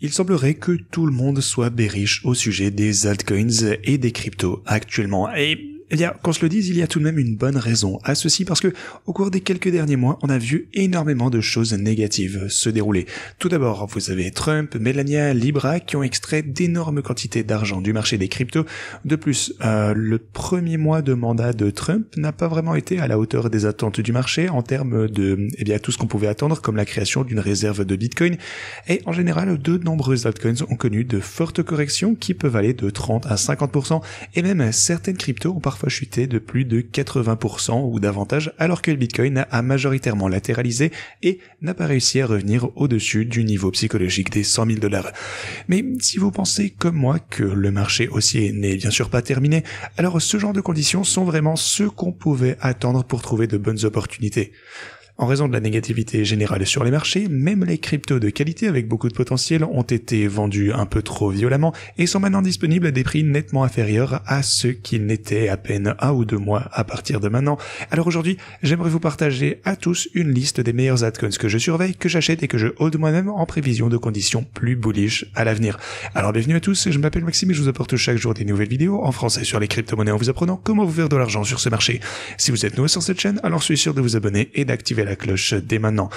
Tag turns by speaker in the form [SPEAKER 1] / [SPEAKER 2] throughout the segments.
[SPEAKER 1] Il semblerait que tout le monde soit bearish au sujet des altcoins et des cryptos actuellement. Et eh bien, qu'on se le dise, il y a tout de même une bonne raison à ceci parce que, au cours des quelques derniers mois, on a vu énormément de choses négatives se dérouler. Tout d'abord, vous avez Trump, Melania, Libra qui ont extrait d'énormes quantités d'argent du marché des cryptos. De plus, le premier mois de mandat de Trump n'a pas vraiment été à la hauteur des attentes du marché en termes de, tout ce qu'on pouvait attendre comme la création d'une réserve de Bitcoin. Et en général, de nombreuses altcoins ont connu de fortes corrections qui peuvent aller de 30 à 50% et même certaines cryptos ont parfois chuté de plus de 80% ou davantage alors que le Bitcoin a majoritairement latéralisé et n'a pas réussi à revenir au-dessus du niveau psychologique des 100 000 $. Mais si vous pensez comme moi que le marché haussier n'est bien sûr pas terminé, alors ce genre de conditions sont vraiment ce qu'on pouvait attendre pour trouver de bonnes opportunités. En raison de la négativité générale sur les marchés, même les cryptos de qualité avec beaucoup de potentiel ont été vendus un peu trop violemment et sont maintenant disponibles à des prix nettement inférieurs à ceux qu'ils n'étaient à peine 1 ou 2 mois à partir de maintenant. Alors aujourd'hui, j'aimerais vous partager à tous une liste des meilleurs altcoins que je surveille, que j'achète et que je hold moi-même en prévision de conditions plus bullish à l'avenir. Alors bienvenue à tous, je m'appelle Maxime et je vous apporte chaque jour des nouvelles vidéos en français sur les crypto-monnaies en vous apprenant comment vous faire de l'argent sur ce marché. Si vous êtes nouveau sur cette chaîne, alors soyez sûr de vous abonner et d'activer la cloche dès maintenant.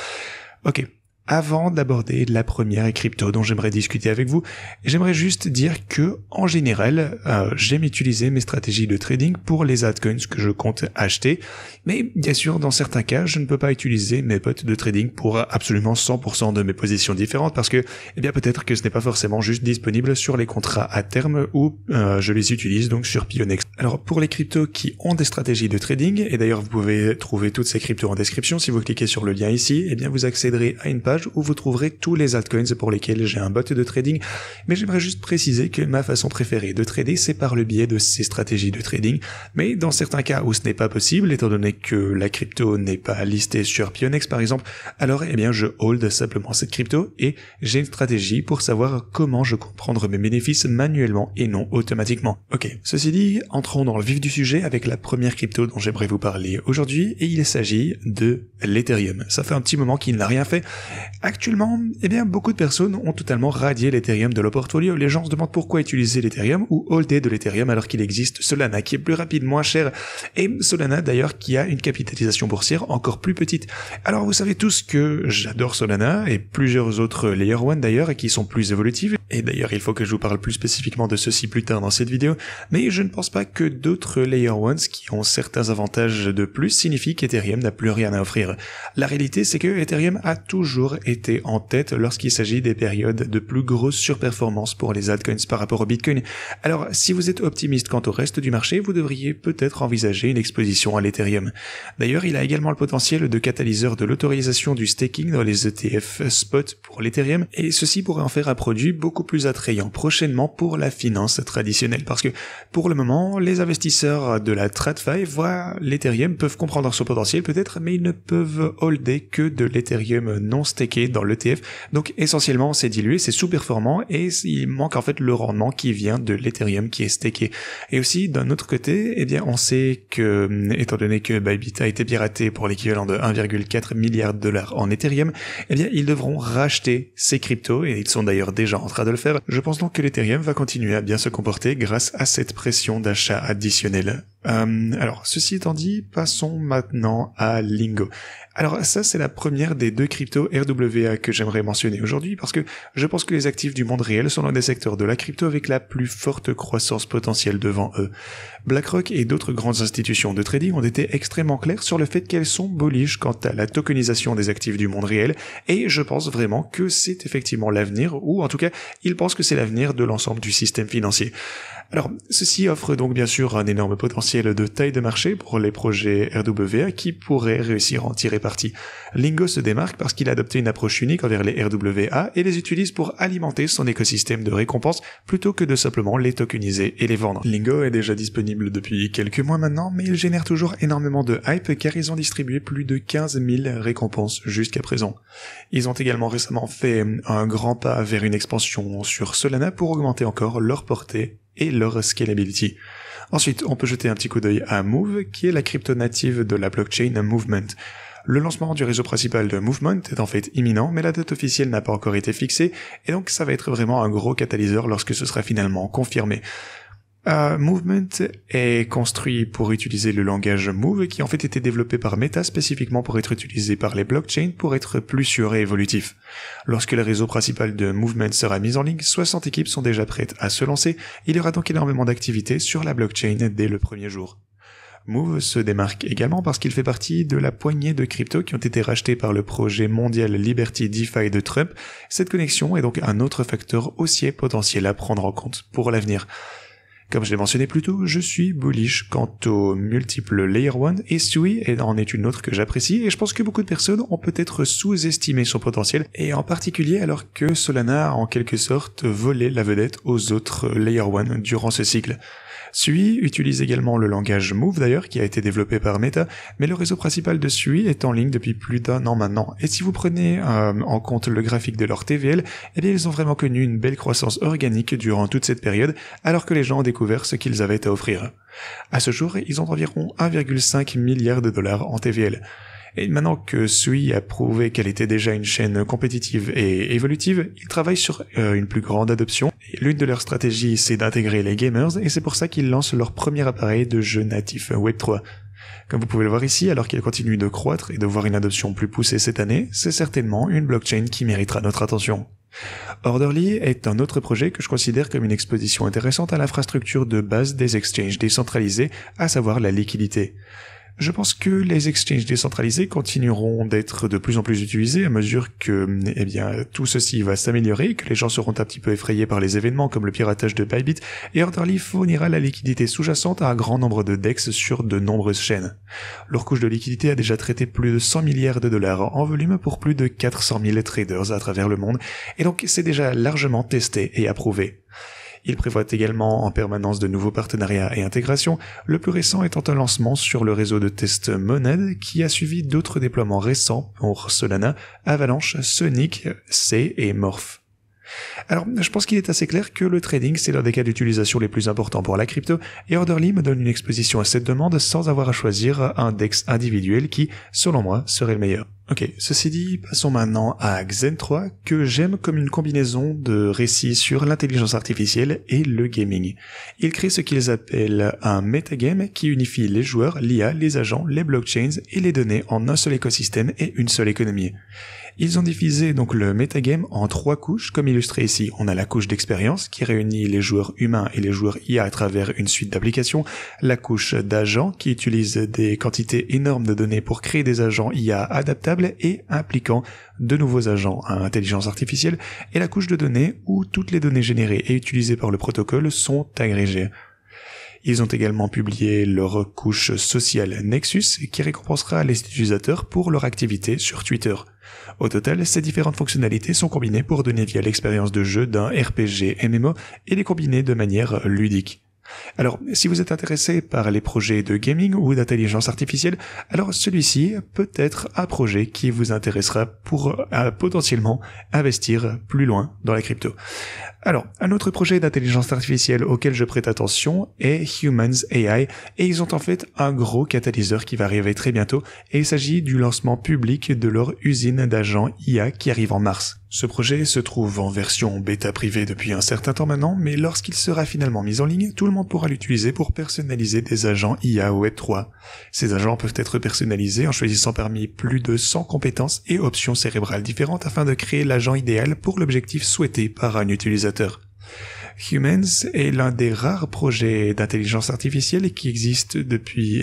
[SPEAKER 1] Ok. Avant d'aborder la première crypto dont j'aimerais discuter avec vous, j'aimerais juste dire que, en général, j'aime utiliser mes stratégies de trading pour les altcoins que je compte acheter, mais bien sûr, dans certains cas, je ne peux pas utiliser mes potes de trading pour absolument 100% de mes positions différentes parce que, peut-être que ce n'est pas forcément juste disponible sur les contrats à terme ou je les utilise donc sur Pionex. Alors, pour les cryptos qui ont des stratégies de trading, et d'ailleurs vous pouvez trouver toutes ces cryptos en description, si vous cliquez sur le lien ici, vous accéderez à une page où vous trouverez tous les altcoins pour lesquels j'ai un bot de trading, mais j'aimerais juste préciser que ma façon préférée de trader c'est par le biais de ces stratégies de trading, mais dans certains cas où ce n'est pas possible, étant donné que la crypto n'est pas listée sur Pionex par exemple, alors je hold simplement cette crypto et j'ai une stratégie pour savoir comment je compte prendre mes bénéfices manuellement et non automatiquement. Ok, ceci dit, entrons dans le vif du sujet avec la première crypto dont j'aimerais vous parler aujourd'hui et il s'agit de l'Ethereum. Ça fait un petit moment qu'il n'a rien fait. Actuellement, beaucoup de personnes ont totalement radié l'Ethereum de leur portfolio. Les gens se demandent pourquoi utiliser l'Ethereum ou holder de l'Ethereum alors qu'il existe Solana qui est plus rapide, moins cher et Solana d'ailleurs qui a une capitalisation boursière encore plus petite. Alors vous savez tous que j'adore Solana et plusieurs autres Layer 1 d'ailleurs et qui sont plus évolutives et d'ailleurs il faut que je vous parle plus spécifiquement de ceci plus tard dans cette vidéo, mais je ne pense pas que d'autres Layer 1 qui ont certains avantages de plus signifient qu'Ethereum n'a plus rien à offrir. La réalité c'est que Ethereum a toujours été en tête lorsqu'il s'agit des périodes de plus grosse surperformance pour les altcoins par rapport au Bitcoin. Alors, si vous êtes optimiste quant au reste du marché, vous devriez peut-être envisager une exposition à l'Ethereum. D'ailleurs, il a également le potentiel de catalyseur de l'autorisation du staking dans les ETF spot pour l'Ethereum, et ceci pourrait en faire un produit beaucoup plus attrayant prochainement pour la finance traditionnelle, parce que pour le moment, les investisseurs de la TradFi voient l'Ethereum, peuvent comprendre son potentiel peut-être, mais ils ne peuvent holder que de l'Ethereum non stacké dans l'ETF, donc essentiellement c'est dilué, c'est sous-performant et il manque en fait le rendement qui vient de l'Ethereum qui est stacké. Et aussi d'un autre côté, on sait que étant donné que Bybit a été piraté pour l'équivalent de 1,4 milliard de dollars en Ethereum, ils devront racheter ces cryptos et ils sont d'ailleurs déjà en train de le faire. Je pense donc que l'Ethereum va continuer à bien se comporter grâce à cette pression d'achat additionnelle. Alors, ceci étant dit, passons maintenant à Lingo. Alors ça, c'est la première des deux cryptos RWA que j'aimerais mentionner aujourd'hui parce que je pense que les actifs du monde réel sont l'un des secteurs de la crypto avec la plus forte croissance potentielle devant eux. BlackRock et d'autres grandes institutions de trading ont été extrêmement claires sur le fait qu'elles sont bullish quant à la tokenisation des actifs du monde réel et je pense vraiment que c'est effectivement l'avenir ou en tout cas, ils pensent que c'est l'avenir de l'ensemble du système financier. Alors, ceci offre donc bien sûr un énorme potentiel de taille de marché pour les projets RWA qui pourraient réussir à en tirer parti. Lingo se démarque parce qu'il a adopté une approche unique envers les RWA et les utilise pour alimenter son écosystème de récompenses plutôt que de simplement les tokeniser et les vendre. Lingo est déjà disponible depuis quelques mois maintenant, mais il génère toujours énormément de hype car ils ont distribué plus de 15 000 récompenses jusqu'à présent. Ils ont également récemment fait un grand pas vers une expansion sur Solana pour augmenter encore leur portée et leur scalability. Ensuite, on peut jeter un petit coup d'œil à Move, qui est la crypto native de la blockchain Movement. Le lancement du réseau principal de Movement est en fait imminent, mais la date officielle n'a pas encore été fixée, et donc ça va être vraiment un gros catalyseur lorsque ce sera finalement confirmé. Movement est construit pour utiliser le langage Move qui en fait était développé par Meta spécifiquement pour être utilisé par les blockchains pour être plus sûr et évolutif. Lorsque le réseau principal de Movement sera mis en ligne, 60 équipes sont déjà prêtes à se lancer. Il y aura donc énormément d'activités sur la blockchain dès le premier jour. Move se démarque également parce qu'il fait partie de la poignée de cryptos qui ont été rachetés par le projet mondial Liberty DeFi de Trump. Cette connexion est donc un autre facteur haussier potentiel à prendre en compte pour l'avenir. Comme je l'ai mentionné plus tôt, je suis bullish quant aux multiples Layer 1 et Sui en est une autre que j'apprécie et je pense que beaucoup de personnes ont peut-être sous-estimé son potentiel et en particulier alors que Solana a en quelque sorte volé la vedette aux autres Layer 1 durant ce cycle. Sui utilise également le langage Move d'ailleurs qui a été développé par Meta, mais le réseau principal de Sui est en ligne depuis plus d'un an maintenant. Et si vous prenez en compte le graphique de leur TVL, eh bien ils ont vraiment connu une belle croissance organique durant toute cette période, alors que les gens ont découvert ce qu'ils avaient à offrir. À ce jour, ils ont environ 1,5 milliard de dollars en TVL. Et maintenant que Sui a prouvé qu'elle était déjà une chaîne compétitive et évolutive, ils travaillent sur une plus grande adoption. Et l'une de leurs stratégies, c'est d'intégrer les gamers, et c'est pour ça qu'ils lancent leur premier appareil de jeu natif Web3. Comme vous pouvez le voir ici, alors qu'ils continuent de croître et de voir une adoption plus poussée cette année, c'est certainement une blockchain qui méritera notre attention. Orderly est un autre projet que je considère comme une exposition intéressante à l'infrastructure de base des exchanges décentralisés, à savoir la liquidité. Je pense que les exchanges décentralisés continueront d'être de plus en plus utilisés à mesure que, tout ceci va s'améliorer, que les gens seront un petit peu effrayés par les événements comme le piratage de Bybit, et Orderly fournira la liquidité sous-jacente à un grand nombre de DEX sur de nombreuses chaînes. Leur couche de liquidité a déjà traité plus de 100 milliards de dollars en volume pour plus de 400 000 traders à travers le monde, et donc c'est déjà largement testé et approuvé. Il prévoit également en permanence de nouveaux partenariats et intégrations, le plus récent étant un lancement sur le réseau de test Monad qui a suivi d'autres déploiements récents pour Solana, Avalanche, Sonic, C et Morph. Alors, je pense qu'il est assez clair que le trading, c'est l'un des cas d'utilisation les plus importants pour la crypto, et Orderly me donne une exposition à cette demande sans avoir à choisir un DEX individuel qui, selon moi, serait le meilleur. Ok, ceci dit, passons maintenant à Xen 3, que j'aime comme une combinaison de récits sur l'intelligence artificielle et le gaming. Ils créent ce qu'ils appellent un metagame qui unifie les joueurs, l'IA, les agents, les blockchains et les données en un seul écosystème et une seule économie. Ils ont divisé donc le metagame en 3 couches, comme illustré ici. On a la couche d'expérience qui réunit les joueurs humains et les joueurs IA à travers une suite d'applications, la couche d'agents qui utilise des quantités énormes de données pour créer des agents IA adaptables et impliquant de nouveaux agents à intelligence artificielle, et la couche de données où toutes les données générées et utilisées par le protocole sont agrégées. Ils ont également publié leur couche sociale Nexus qui récompensera les utilisateurs pour leur activité sur Twitter. Au total, ces différentes fonctionnalités sont combinées pour donner vie à l'expérience de jeu d'un RPG MMO et les combiner de manière ludique. Alors, si vous êtes intéressé par les projets de gaming ou d'intelligence artificielle, alors celui-ci peut être un projet qui vous intéressera pour potentiellement investir plus loin dans la crypto. Alors, un autre projet d'intelligence artificielle auquel je prête attention est Humans AI, et ils ont en fait un gros catalyseur qui va arriver très bientôt, et il s'agit du lancement public de leur usine d'agents IA qui arrive en mars. Ce projet se trouve en version bêta privée depuis un certain temps maintenant, mais lorsqu'il sera finalement mis en ligne, tout le monde pourra l'utiliser pour personnaliser des agents IA Web3. Ces agents peuvent être personnalisés en choisissant parmi plus de 100 compétences et options cérébrales différentes afin de créer l'agent idéal pour l'objectif souhaité par un utilisateur. Humans est l'un des rares projets d'intelligence artificielle qui existe depuis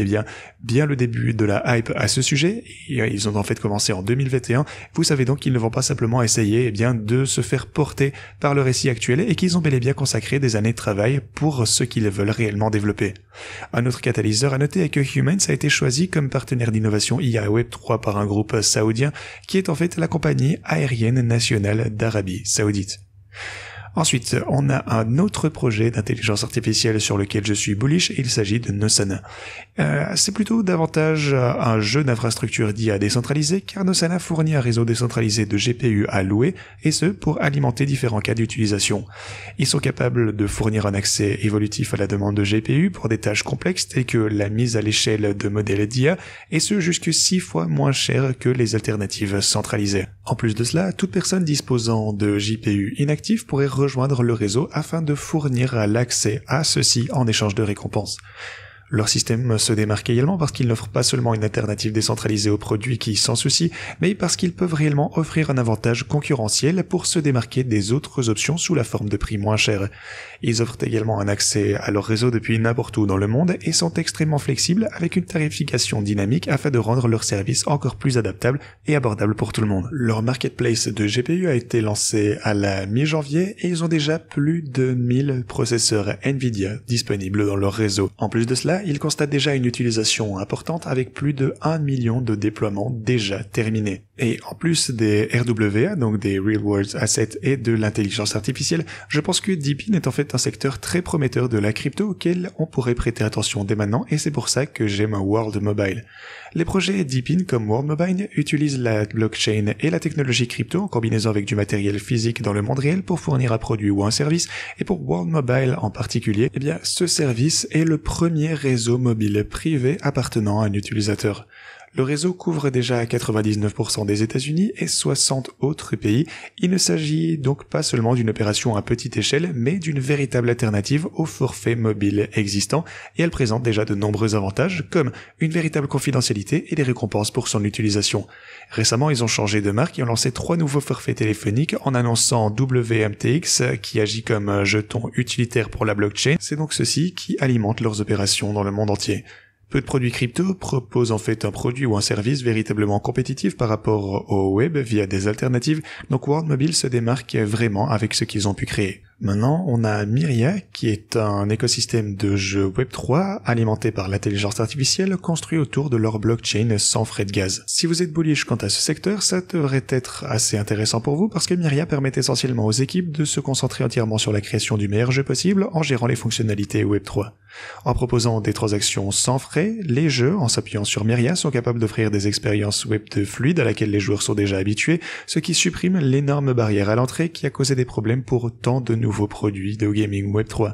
[SPEAKER 1] bien le début de la hype à ce sujet. Et ils ont en fait commencé en 2021. Vous savez donc qu'ils ne vont pas simplement essayer de se faire porter par le récit actuel et qu'ils ont bel et bien consacré des années de travail pour ce qu'ils veulent réellement développer. Un autre catalyseur à noter est que Humans a été choisi comme partenaire d'innovation IA Web3 par un groupe saoudien qui est en fait la compagnie aérienne nationale d'Arabie Saoudite. Ensuite, on a un autre projet d'intelligence artificielle sur lequel je suis bullish, il s'agit de Nosana. C'est plutôt davantage un jeu d'infrastructure d'IA décentralisé, car Nosana fournit un réseau décentralisé de GPU à louer, et ce pour alimenter différents cas d'utilisation. Ils sont capables de fournir un accès évolutif à la demande de GPU pour des tâches complexes telles que la mise à l'échelle de modèles d'IA, et ce jusque 6 fois moins cher que les alternatives centralisées. En plus de cela, toute personne disposant de GPU inactifs pourrait rejoindre le réseau afin de fournir l'accès à ceux-ci en échange de récompenses. Leur système se démarque également parce qu'ils n'offrent pas seulement une alternative décentralisée aux produits qui s'en soucient, mais parce qu'ils peuvent réellement offrir un avantage concurrentiel pour se démarquer des autres options sous la forme de prix moins chers. Ils offrent également un accès à leur réseau depuis n'importe où dans le monde et sont extrêmement flexibles avec une tarification dynamique afin de rendre leur service encore plus adaptable et abordable pour tout le monde. Leur marketplace de GPU a été lancé à la mi-janvier et ils ont déjà plus de 1000 processeurs Nvidia disponibles dans leur réseau. En plus de cela, ils constatent déjà une utilisation importante avec plus de 1 million de déploiements déjà terminés. Et en plus des RWA, donc des Real World Assets et de l'intelligence artificielle, je pense que Deepin est en fait un secteur très prometteur de la crypto auquel on pourrait prêter attention dès maintenant et c'est pour ça que j'aime World Mobile. Les projets Deepin comme World Mobile utilisent la blockchain et la technologie crypto en combinaison avec du matériel physique dans le monde réel pour fournir un produit ou un service, et pour World Mobile en particulier, eh bien ce service est le premier réseau mobile privé appartenant à un utilisateur. Le réseau couvre déjà 99% des États-Unis et 60 autres pays. Il ne s'agit donc pas seulement d'une opération à petite échelle, mais d'une véritable alternative au forfait mobile existant, et elle présente déjà de nombreux avantages, comme une véritable confidentialité et des récompenses pour son utilisation. Récemment, ils ont changé de marque et ont lancé 3 nouveaux forfaits téléphoniques en annonçant WMTX, qui agit comme un jeton utilitaire pour la blockchain. C'est donc ceci qui alimente leurs opérations dans le monde entier. Peu de produits crypto proposent en fait un produit ou un service véritablement compétitif par rapport au web via des alternatives, donc World Mobile se démarque vraiment avec ce qu'ils ont pu créer. Maintenant, on a Myria, qui est un écosystème de jeux Web3 alimenté par l'intelligence artificielle construit autour de leur blockchain sans frais de gaz. Si vous êtes bullish quant à ce secteur, ça devrait être assez intéressant pour vous parce que Myria permet essentiellement aux équipes de se concentrer entièrement sur la création du meilleur jeu possible en gérant les fonctionnalités Web3. En proposant des transactions sans frais, les jeux, en s'appuyant sur Myria, sont capables d'offrir des expériences Web2 fluides à laquelle les joueurs sont déjà habitués, ce qui supprime l'énorme barrière à l'entrée qui a causé des problèmes pour tant de nouveaux produits de gaming Web3.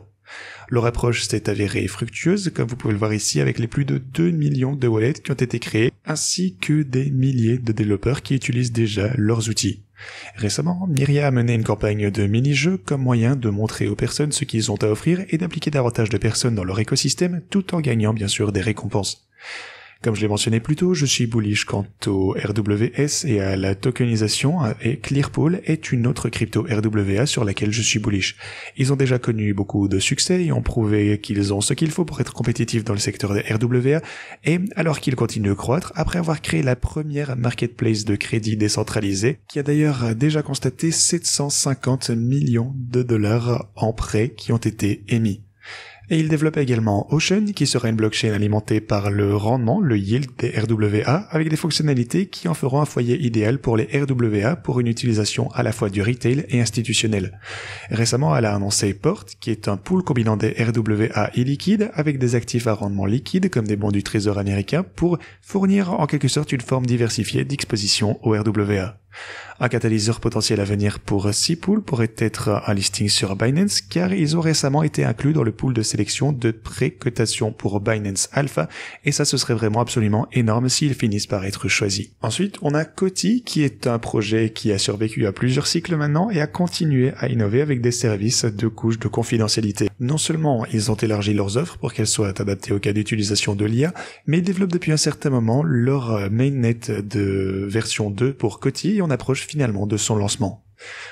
[SPEAKER 1] Leur approche s'est avérée fructueuse, comme vous pouvez le voir ici, avec les plus de 2 millions de wallets qui ont été créés, ainsi que des milliers de développeurs qui utilisent déjà leurs outils. Récemment, Myria a mené une campagne de mini-jeux comme moyen de montrer aux personnes ce qu'ils ont à offrir et d'impliquer davantage de personnes dans leur écosystème, tout en gagnant bien sûr des récompenses. Comme je l'ai mentionné plus tôt, je suis bullish quant au RWS et à la tokenisation, et Clearpool est une autre crypto RWA sur laquelle je suis bullish. Ils ont déjà connu beaucoup de succès et ont prouvé qu'ils ont ce qu'il faut pour être compétitifs dans le secteur des RWA, et alors qu'ils continuent de croître, après avoir créé la première marketplace de crédit décentralisé, qui a d'ailleurs déjà constaté 750 millions de dollars en prêts qui ont été émis. Et il développe également Ocean, qui sera une blockchain alimentée par le rendement, le yield des RWA, avec des fonctionnalités qui en feront un foyer idéal pour les RWA pour une utilisation à la fois du retail et institutionnel. Récemment, elle a annoncé Port, qui est un pool combinant des RWA illiquides avec des actifs à rendement liquide comme des bons du trésor américain pour fournir en quelque sorte une forme diversifiée d'exposition aux RWA. Un catalyseur potentiel à venir pour C-Pool pourrait être un listing sur Binance, car ils ont récemment été inclus dans le pool de sélection de pré-cotation pour Binance Alpha, et ça ce serait vraiment absolument énorme s'ils finissent par être choisis. Ensuite, on a Coty, qui est un projet qui a survécu à plusieurs cycles maintenant et a continué à innover avec des services de couches de confidentialité. Non seulement ils ont élargi leurs offres pour qu'elles soient adaptées au cas d'utilisation de l'IA, mais ils développent depuis un certain moment leur mainnet de version 2 pour Coty et on approche finalement de son lancement.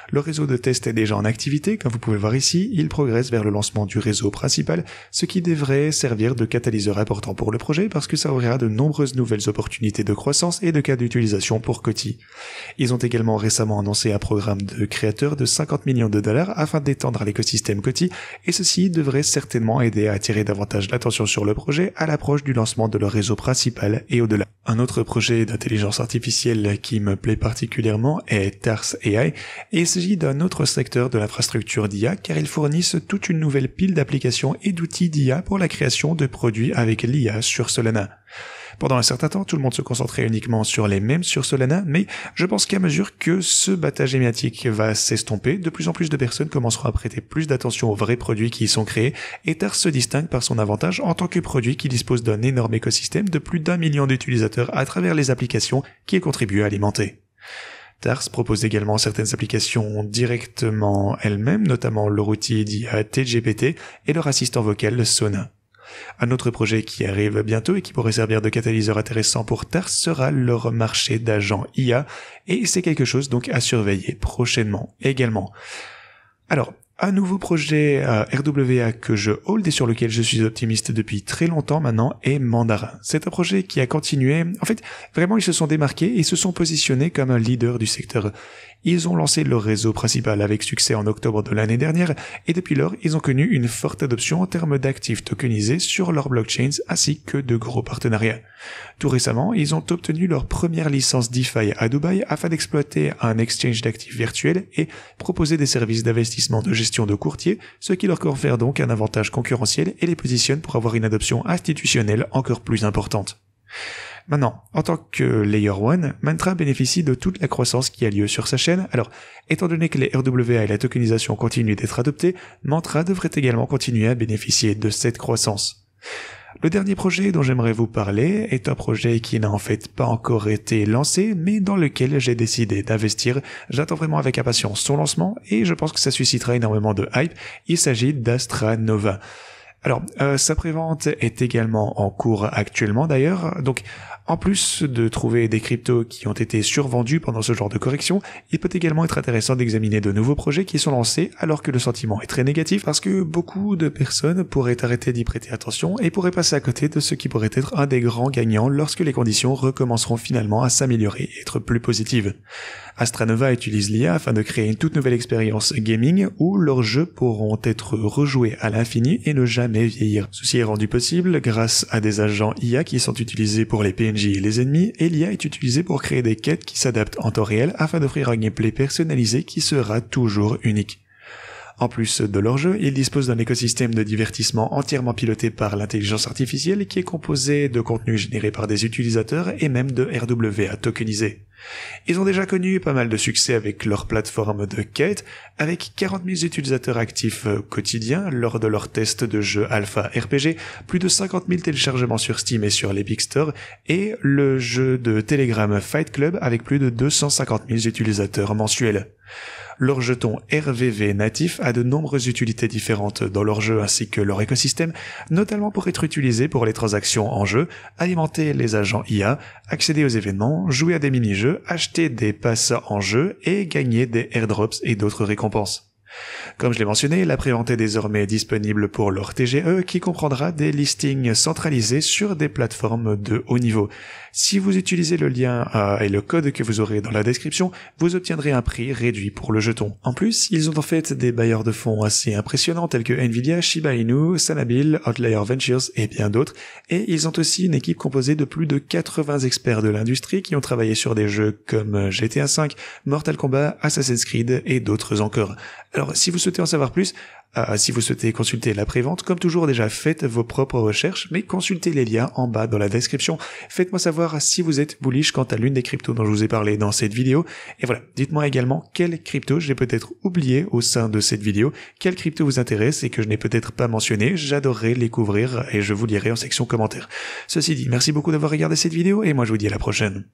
[SPEAKER 1] Le réseau de test est déjà en activité, comme vous pouvez le voir ici, il progresse vers le lancement du réseau principal, ce qui devrait servir de catalyseur important pour le projet parce que ça ouvrira de nombreuses nouvelles opportunités de croissance et de cas d'utilisation pour Coty. Ils ont également récemment annoncé un programme de créateurs de 50 millions de dollars afin d'étendre l'écosystème Coty, et ceci devrait certainement aider à attirer davantage l'attention sur le projet à l'approche du lancement de leur réseau principal et au-delà. Un autre projet d'intelligence artificielle qui me plaît particulièrement est Tars AI, Et il s'agit d'un autre secteur de l'infrastructure d'IA car ils fournissent toute une nouvelle pile d'applications et d'outils d'IA pour la création de produits avec l'IA sur Solana. Pendant un certain temps, tout le monde se concentrait uniquement sur les mèmes sur Solana, mais je pense qu'à mesure que ce battage médiatique va s'estomper, de plus en plus de personnes commenceront à prêter plus d'attention aux vrais produits qui y sont créés, et TARS se distingue par son avantage en tant que produit qui dispose d'un énorme écosystème de plus d'1 million d'utilisateurs à travers les applications qu'il contribue à alimenter. TARS propose également certaines applications directement elles-mêmes, notamment leur outil d'IA TGPT et leur assistant vocal Sona. Un autre projet qui arrive bientôt et qui pourrait servir de catalyseur intéressant pour TARS sera leur marché d'agents IA, et c'est quelque chose donc à surveiller prochainement également. Alors, un nouveau projet RWA que je hold et sur lequel je suis optimiste depuis très longtemps maintenant est Mandarin. C'est un projet qui a continué, en fait, vraiment ils se sont démarqués et se sont positionnés comme un leader du secteur. Ils ont lancé leur réseau principal avec succès en octobre de l'année dernière et depuis lors, ils ont connu une forte adoption en termes d'actifs tokenisés sur leurs blockchains ainsi que de gros partenariats. Tout récemment, ils ont obtenu leur première licence DeFi à Dubaï afin d'exploiter un exchange d'actifs virtuels et proposer des services d'investissement de gestion de courtier, ce qui leur confère donc un avantage concurrentiel et les positionne pour avoir une adoption institutionnelle encore plus importante. Maintenant, en tant que Layer 1, Mantra bénéficie de toute la croissance qui a lieu sur sa chaîne. Alors, étant donné que les RWA et la tokenisation continuent d'être adoptés, Mantra devrait également continuer à bénéficier de cette croissance. Le dernier projet dont j'aimerais vous parler est un projet qui n'a en fait pas encore été lancé, mais dans lequel j'ai décidé d'investir. J'attends vraiment avec impatience son lancement et je pense que ça suscitera énormément de hype. Il s'agit d'Astra Nova. Alors, sa prévente est également en cours actuellement d'ailleurs, donc en plus de trouver des cryptos qui ont été survendus pendant ce genre de correction, il peut également être intéressant d'examiner de nouveaux projets qui sont lancés alors que le sentiment est très négatif parce que beaucoup de personnes pourraient arrêter d'y prêter attention et pourraient passer à côté de ce qui pourrait être un des grands gagnants lorsque les conditions recommenceront finalement à s'améliorer et être plus positives. Astra Nova utilise l'IA afin de créer une toute nouvelle expérience gaming où leurs jeux pourront être rejoués à l'infini et ne jamais vieillir. Ceci est rendu possible grâce à des agents IA qui sont utilisés pour les PNJ et les ennemis, et l'IA est utilisée pour créer des quêtes qui s'adaptent en temps réel afin d'offrir un gameplay personnalisé qui sera toujours unique. En plus de leur jeu, ils disposent d'un écosystème de divertissement entièrement piloté par l'intelligence artificielle qui est composé de contenus générés par des utilisateurs et même de RWA tokenisés. Ils ont déjà connu pas mal de succès avec leur plateforme de quête, avec 40 000 utilisateurs actifs quotidiens lors de leurs tests de jeux alpha RPG, plus de 50 000 téléchargements sur Steam et sur l'Epic Store, et le jeu de Telegram Fight Club avec plus de 250 000 utilisateurs mensuels. Leur jeton RVV natif a de nombreuses utilités différentes dans leur jeu ainsi que leur écosystème, notamment pour être utilisé pour les transactions en jeu, alimenter les agents IA, accéder aux événements, jouer à des mini-jeux, acheter des passes en jeu et gagner des airdrops et d'autres récompenses. Comme je l'ai mentionné, la prévente est désormais disponible pour leur TGE qui comprendra des listings centralisés sur des plateformes de haut niveau. Si vous utilisez le lien et le code que vous aurez dans la description, vous obtiendrez un prix réduit pour le jeton. En plus, ils ont en fait des bailleurs de fonds assez impressionnants tels que Nvidia, Shiba Inu, Sanabil, Outlier Ventures et bien d'autres, et ils ont aussi une équipe composée de plus de 80 experts de l'industrie qui ont travaillé sur des jeux comme GTA V, Mortal Kombat, Assassin's Creed et d'autres encore. Alors, si vous souhaitez en savoir plus, si vous souhaitez consulter la prévente, comme toujours déjà faites vos propres recherches, mais consultez les liens en bas dans la description. Faites-moi savoir si vous êtes bullish quant à l'une des cryptos dont je vous ai parlé dans cette vidéo. Et voilà, dites-moi également quelle crypto j'ai peut-être oublié au sein de cette vidéo, quelle crypto vous intéresse et que je n'ai peut-être pas mentionné. J'adorerais les couvrir et je vous lirai en section commentaires. Ceci dit, merci beaucoup d'avoir regardé cette vidéo et moi je vous dis à la prochaine.